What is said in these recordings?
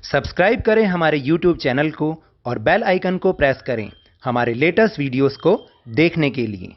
Subscribe करें हमारे YouTube channel को और बेल आइकन को प्रेस करें हमारे लेटेस्ट वीडियोस को देखने के लिए।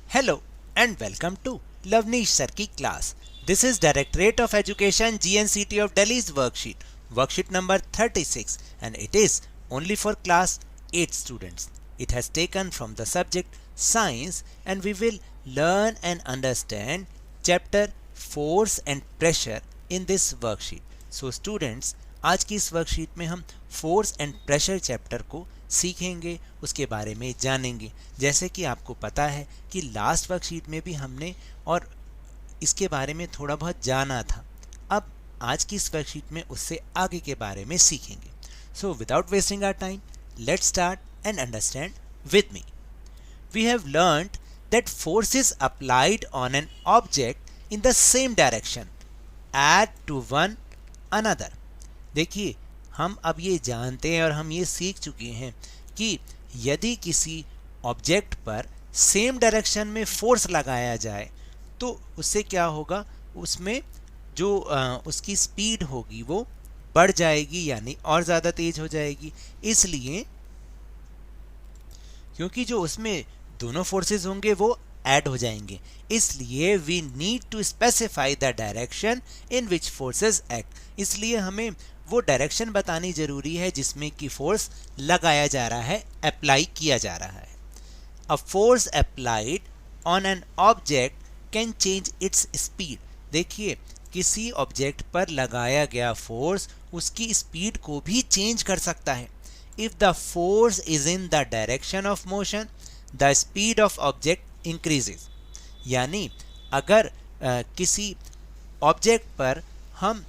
Hello and welcome to Lavneesh Sir की class. This is Directorate of Education GNCT of Delhi's worksheet number 36, and it is only for class 8 students. It has taken from the subject science, and we will learn and understand chapter force and pressure in this worksheet. So students, आज की इस worksheet में हम force and pressure chapter को सीखेंगे, उसके बारे में जानेंगे। जैसे कि आपको पता है कि लास्ट वर्कशीट में भी हमने और इसके बारे में थोड़ा बहुत जाना था। अब आज की इस वर्कशीट में उससे आगे के बारे में सीखेंगे। So without wasting our time, let's start and understand with me. We have learned that force is applied on an object in the same direction at to one another. देखिए, हम अब ये जानते हैं और हम ये सीख चुके हैं कि यदि किसी ऑब्जेक्ट पर सेम डायरेक्शन में फोर्स लगाया जाए तो उससे क्या होगा, उसमें जो उसकी स्पीड होगी वो बढ़ जाएगी, यानी और ज़्यादा तेज हो जाएगी। इसलिए क्योंकि जो उसमें दोनों फोर्सेस होंगे वो ऐड हो जाएंगे, इसलिए we need to specify the direction in which forces act. इसलिए हमें वो डायरेक्शन बतानी जरूरी है जिसमें कि फोर्स लगाया जा रहा है, अप्लाई किया जा रहा है। A force applied on an object can change its speed. देखिए, किसी ऑब्जेक्ट पर लगाया गया फोर्स उसकी स्पीड को भी चेंज कर सकता है। If the force is in the direction of motion, the speed of object increases. यानी अगर किसी ऑब्जेक्ट पर हम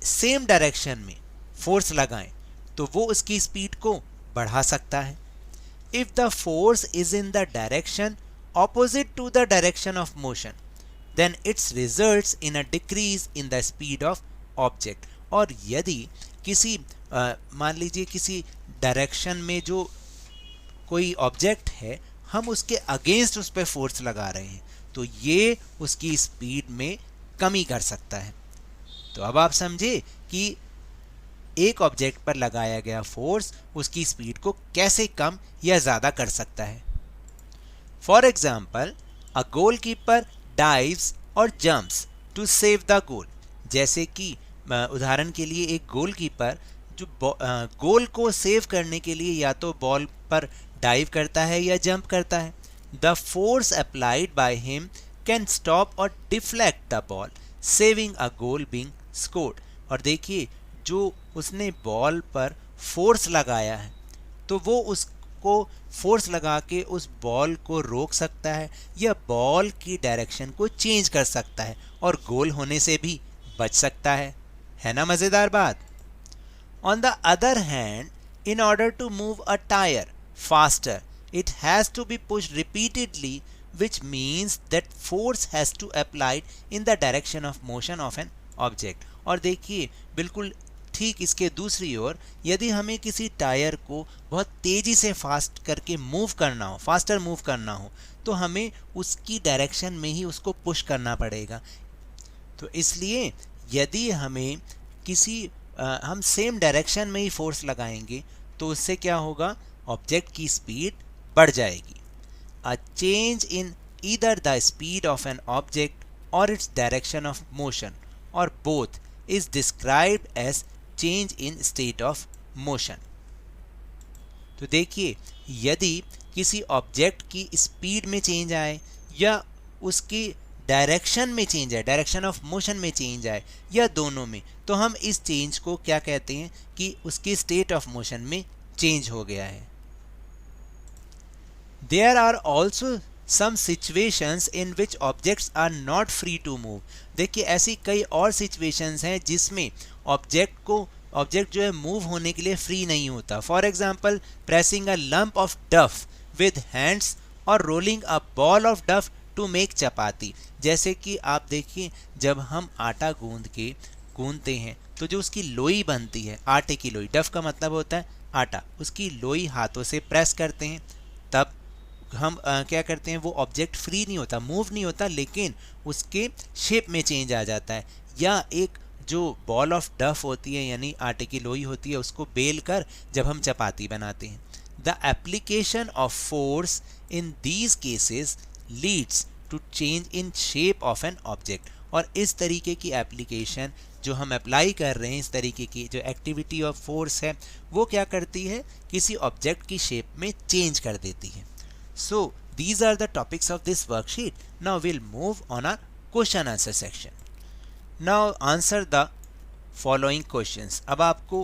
सेम डायरेक्शन में फोर्स लगाएं तो वो उसकी स्पीड को बढ़ा सकता है। If the force is in the direction opposite to the direction of motion, then it's results in a decrease in the speed of object. और यदि किसी मान लीजिए किसी डायरेक्शन में जो कोई ऑब्जेक्ट है, हम उसके अगेंस्ट उस पर फोर्स लगा रहे हैं तो ये उसकी स्पीड में कमी कर सकता है। तो अब आप समझे कि एक ऑब्जेक्ट पर लगाया गया फोर्स उसकी स्पीड को कैसे कम या ज़्यादा कर सकता है। For example, a goalkeeper dives और jumps to save the goal. जैसे कि उदाहरण के लिए एक गोलकीपर जो गोल को सेव करने के लिए या तो बॉल पर डाइव करता है या जंप करता है। The force applied by him can stop और deflect the ball, saving a goal being scored. और देखिए, जो उसने बॉल पर फोर्स लगाया है तो वो उसको फोर्स लगा के उस बॉल को रोक सकता है या बॉल की डायरेक्शन को चेंज कर सकता है और गोल होने से भी बच सकता है ना मज़ेदार बात। On the other hand, in order to move a tire faster, it has to be pushed repeatedly, which means that force has to applied in the direction of motion of an object. और देखिए, बिल्कुल ठीक इसके दूसरी ओर, यदि हमें किसी tyre को बहुत तेज़ी से फास्ट करके मूव करना हो, फास्टर मूव करना हो, तो हमें उसकी डायरेक्शन में ही उसको पुश करना पड़ेगा। तो इसलिए यदि हमें हम सेम डायरेक्शन में ही फोर्स लगाएंगे तो उससे क्या होगा, ऑब्जेक्ट की स्पीड बढ़ जाएगी। A change in either the speed of an object और इट्स डायरेक्शन ऑफ मोशन और both is described as change in state of motion. तो देखिए, यदि किसी ऑब्जेक्ट की स्पीड में चेंज आए या उसकी डायरेक्शन में चेंज आए, डायरेक्शन ऑफ मोशन में चेंज आए या दोनों में, तो हम इस चेंज को क्या कहते हैं कि उसकी स्टेट ऑफ मोशन में चेंज हो गया है। There are also some situations in which objects are not free to move. देखिए, ऐसी कई और सिचुएशंस हैं जिसमें ऑब्जेक्ट जो है मूव होने के लिए फ्री नहीं होता। For example, pressing a lump of डफ विद हैंड्स और रोलिंग अ बॉल ऑफ डफ टू मेक चपाती। जैसे कि आप देखिए, जब हम आटा गूंदते हैं तो जो उसकी लोई बनती है, आटे की लोई, डफ का मतलब होता है आटा, उसकी लोई हाथों से प्रेस करते हैं तब हम क्या करते हैं, वो ऑब्जेक्ट फ्री नहीं होता, मूव नहीं होता, लेकिन उसके शेप में चेंज आ जाता है। या एक जो बॉल ऑफ डफ होती है यानी आटे की लोई होती है, उसको बेल कर जब हम चपाती बनाते हैं। The application of force in these cases leads to change in shape of an object. और इस तरीके की एप्लीकेशन जो हम अप्लाई कर रहे हैं, इस तरीके की जो एक्टिविटी ऑफ फोर्स है, वो क्या करती है, किसी ऑब्जेक्ट की शेप में चेंज कर देती है। So these are the topics of this worksheet. Now we'll move on our question answer section. Now answer the following questions. अब आपको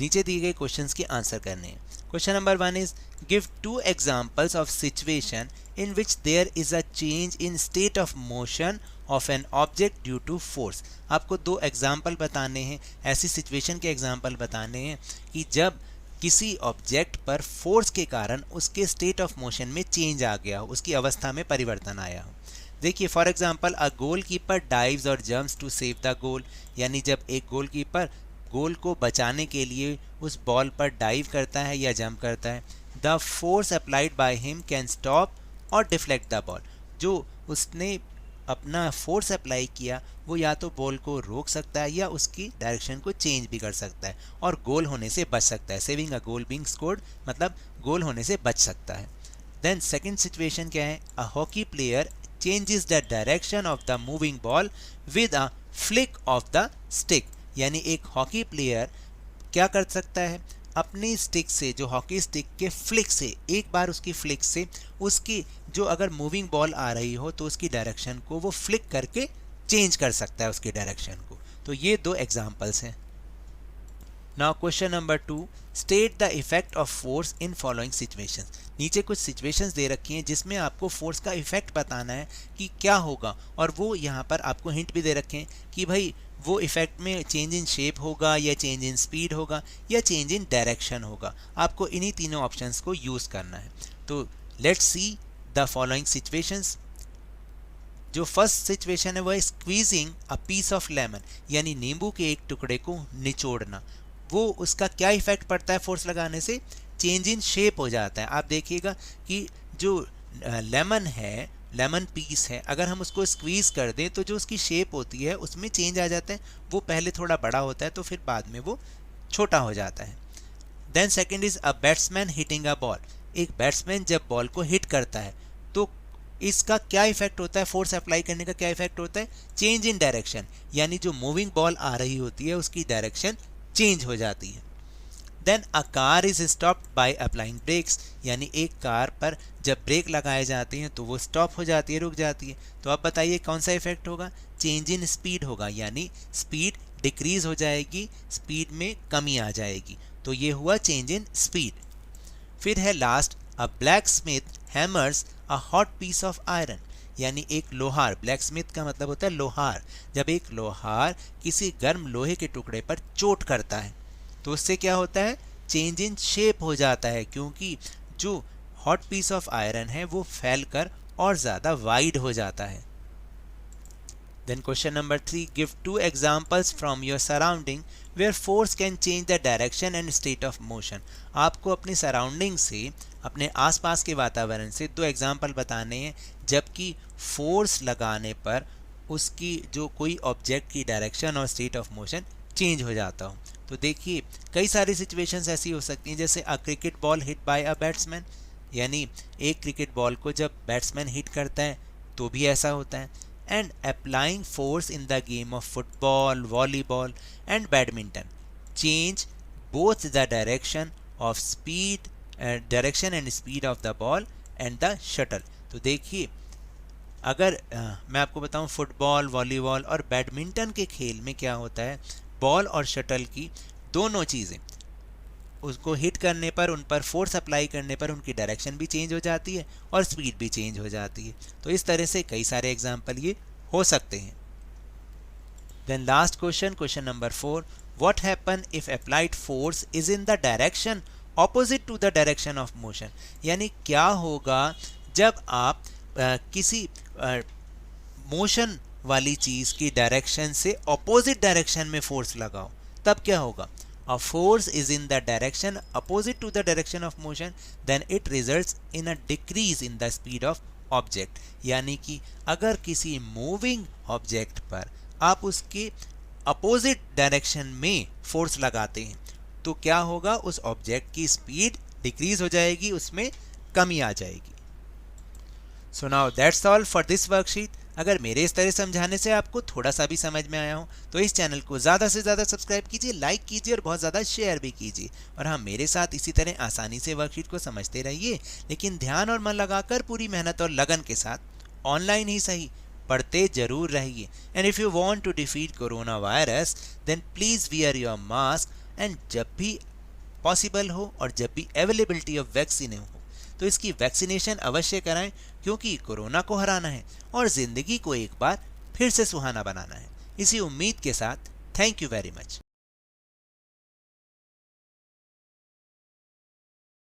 नीचे दिए गए क्वेश्चंस के आंसर करने हैं। Question number 1 is give 2 examples of situation in which there is a change in state of motion of an object due to force. आपको 2 example बताने हैं, ऐसी सिचुएशन के एग्जाम्पल बताने हैं कि जब किसी ऑब्जेक्ट पर फोर्स के कारण उसके स्टेट ऑफ मोशन में चेंज आ गया हो, उसकी अवस्था में परिवर्तन आया हो। देखिए for example a goalkeeper dives और jumps to save the goal, यानी जब एक गोलकीपर गोल को बचाने के लिए उस बॉल पर डाइव करता है या जंप करता है। The force applied by him can stop और डिफ्लेक्ट द बॉल, जो उसने अपना फोर्स अप्लाई किया वो या तो बॉल को रोक सकता है या उसकी डायरेक्शन को चेंज भी कर सकता है और गोल होने से बच सकता है। Saving a goal being scored मतलब गोल होने से बच सकता है। देन सेकंड सिचुएशन क्या है, a hockey player changes the direction of the moving ball with a flick of the stick, यानी एक हॉकी प्लेयर क्या कर सकता है, अपनी स्टिक से, जो हॉकी स्टिक के फ्लिक से, एक बार उसकी फ्लिक से उसकी जो अगर मूविंग बॉल आ रही हो तो उसकी डायरेक्शन को वो फ्लिक करके चेंज कर सकता है उसकी डायरेक्शन को। तो ये 2 एग्जांपल्स हैं। Now question number 2, state the effect of force in following situations. नीचे कुछ सिचुएशंस दे रखी हैं जिसमें आपको फोर्स का इफेक्ट बताना है कि क्या होगा, और वो यहाँ पर आपको हिंट भी दे रखे हैं कि भाई वो इफेक्ट में चेंज इन शेप होगा या चेंज इन स्पीड होगा या चेंज इन डायरेक्शन होगा। आपको इन्हीं तीनों ऑप्शंस को यूज़ करना है। तो let's see the following situations. जो फर्स्ट सिचुएशन है वह squeezing a piece of lemon, यानी नींबू के एक टुकड़े को निचोड़ना। वो उसका क्या इफेक्ट पड़ता है फोर्स लगाने से, चेंज इन शेप हो जाता है। आप देखिएगा कि जो लेमन है, लेमन पीस है, अगर हम उसको स्क्वीज कर दें तो जो उसकी शेप होती है उसमें चेंज आ जाता है। वो पहले थोड़ा बड़ा होता है तो फिर बाद में वो छोटा हो जाता है। Then second is a batsman hitting a ball. एक बैट्समैन जब बॉल को हिट करता है तो इसका क्या इफेक्ट होता है, फोर्स अप्लाई करने का क्या इफेक्ट होता है, चेंज इन डायरेक्शन, यानी जो मूविंग बॉल आ रही होती है उसकी डायरेक्शन चेंज हो जाती है। Then a car is stopped by applying brakes, यानी एक कार पर जब ब्रेक लगाए जाते हैं तो वो स्टॉप हो जाती है, रुक जाती है। तो अब बताइए कौन सा इफेक्ट होगा, चेंज इन स्पीड होगा, यानी स्पीड डिक्रीज हो जाएगी, स्पीड में कमी आ जाएगी। तो ये हुआ चेंज इन स्पीड। फिर है last, a blacksmith hammers a hot piece of iron, यानी एक लोहार, ब्लैक स्मिथ का मतलब होता है लोहार, जब एक लोहार किसी गर्म लोहे के टुकड़े पर चोट करता है तो उससे क्या होता है, चेंज इन शेप हो जाता है, क्योंकि जो हॉट पीस ऑफ आयरन है वो फैलकर और ज़्यादा वाइड हो जाता है। Then question number 3, give 2 examples from your surrounding where force can change the direction and state of motion. आपको अपनी सराउंडिंग से, अपने आसपास के वातावरण से 2 एग्जाम्पल बताने हैं जबकि फोर्स लगाने पर उसकी जो कोई ऑब्जेक्ट की डायरेक्शन और स्टेट ऑफ मोशन चेंज हो जाता हो। तो देखिए कई सारी सिचुएशंस ऐसी हो सकती हैं, जैसे a cricket ball hit by a batsman, यानी एक क्रिकेट बॉल को जब बैट्समैन हिट करता है तो भी ऐसा होता है। And applying force in the game of football, volleyball and badminton change both the direction of speed, direction and speed of the ball and the shuttle. तो देखिए अगर मैं आपको बताऊं, फुटबॉल, वॉलीबॉल और बैडमिंटन के खेल में क्या होता है, बॉल और शटल की दोनों चीज़ें उसको हिट करने पर, उन पर फोर्स अप्लाई करने पर उनकी डायरेक्शन भी चेंज हो जाती है और स्पीड भी चेंज हो जाती है। तो इस तरह से कई सारे एग्जाम्पल ये हो सकते हैं। Then last question, question number 4, what happen if applied force is in the direction opposite to the direction of motion, यानी क्या होगा जब आप किसी मोशन वाली चीज़ की डायरेक्शन से ऑपोजिट डायरेक्शन में फोर्स लगाओ, तब क्या होगा। a force is in the direction opposite to the direction of motion, then it results in a decrease in the speed of object. यानी कि अगर किसी मूविंग ऑब्जेक्ट पर आप उसके अपोजिट डायरेक्शन में फोर्स लगाते हैं तो क्या होगा, उस ऑब्जेक्ट की स्पीड डिक्रीज हो जाएगी, उसमें कमी आ जाएगी. So now that's all for this worksheet. अगर मेरे इस तरह समझाने से आपको थोड़ा सा भी समझ में आया हो तो इस चैनल को ज़्यादा से ज़्यादा सब्सक्राइब कीजिए, लाइक कीजिए और बहुत ज़्यादा शेयर भी कीजिए. और हाँ, मेरे साथ इसी तरह आसानी से वर्कशीट को समझते रहिए, लेकिन ध्यान और मन लगाकर पूरी मेहनत और लगन के साथ ऑनलाइन ही सही पढ़ते जरूर रहिए. And if you want to defeat corona virus then please wear your mask. एंड जब भी पॉसिबल हो और जब भी अवेलेबिलिटी ऑफ वैक्सीन हो तो इसकी वैक्सीनेशन अवश्य कराएं, क्योंकि कोरोना को हराना है और ज़िंदगी को एक बार फिर से सुहाना बनाना है. इसी उम्मीद के साथ थैंक यू वेरी मच.